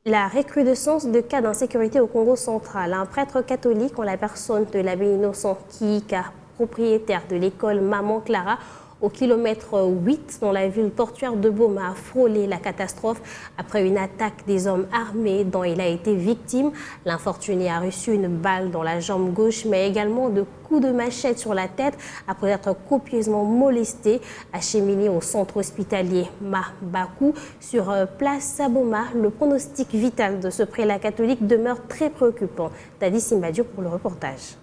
La recrudescence de cas d'insécurité au Congo central. Un prêtre catholique en la personne de l'abbé Innocent Kihika, propriétaire de l'école Maman Clara, au kilomètre 8 dans la ville portuaire de Boma, a frôlé la catastrophe après une attaque des hommes armés dont il a été victime. L'infortuné a reçu une balle dans la jambe gauche, mais également de coups de machette sur la tête après être copieusement molesté. Acheminé au centre hospitalier Mabakou sur place Saboma, le pronostic vital de ce prélat catholique demeure très préoccupant. Tadi Simbadio pour le reportage.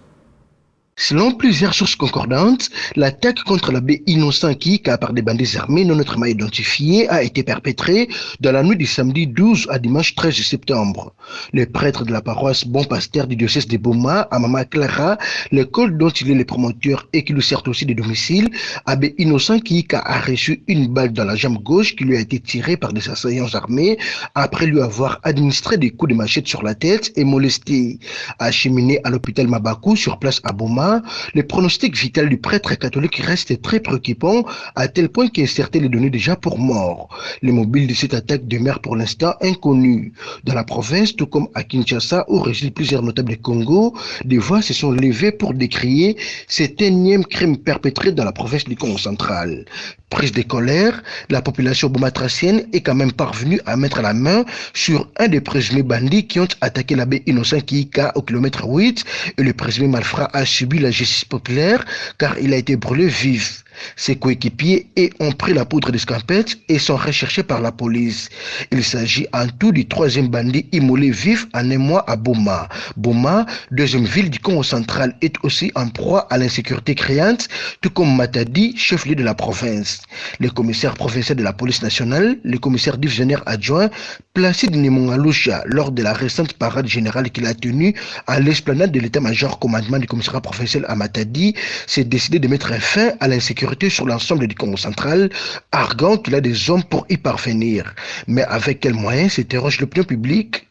Selon plusieurs sources concordantes, l'attaque contre l'abbé Innocent Kihika par des bandits armés non autrement identifiés a été perpétrée dans la nuit du samedi 12 à dimanche 13 septembre. Le prêtre de la paroisse Bon Pasteur du diocèse de Boma, à Maman Clara, l'école dont il est le promoteur et qui lui sert aussi de domicile, abbé Innocent Kihika a reçu une balle dans la jambe gauche qui lui a été tirée par des assaillants armés après lui avoir administré des coups de machette sur la tête et molesté. Acheminé à l'hôpital Mabakou sur place à Boma, le pronostic vital du prêtre catholique reste très préoccupant à tel point que certains le donnaient déjà pour mort. Les mobiles de cette attaque demeurent pour l'instant inconnus. Dans la province, tout comme à Kinshasa, où résident plusieurs notables du Congo, des voix se sont levées pour décrier cet énième crime perpétré dans la province du Congo central. Prise de colère, la population bomatracienne est quand même parvenue à mettre la main sur un des présumés bandits qui ont attaqué l'abbé Innocent Kihika au kilomètre 8 et le présumé malfrat a subi la justice populaire car il a été brûlé vif. Ses coéquipiers ont pris la poudre d'escampette et sont recherchés par la police. Il s'agit en tout du troisième bandit immolé vif en un mois à Boma. Boma, deuxième ville du Congo central, est aussi en proie à l'insécurité criante, tout comme Matadi, chef-lieu de la province. Le commissaire provincial de la police nationale, le commissaire divisionnaire adjoint, Placide Nimongalusha, lors de la récente parade générale qu'il a tenue à l'esplanade de l'état-major commandement du commissariat provincial à Matadi, s'est décidé de mettre fin à l'insécurité sur l'ensemble du Congo central, arguant qu'il a des hommes pour y parvenir. Mais avec quels moyens s'interroge l'opinion publique?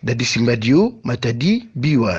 Dadi Simbadio, Matadi, Biwan.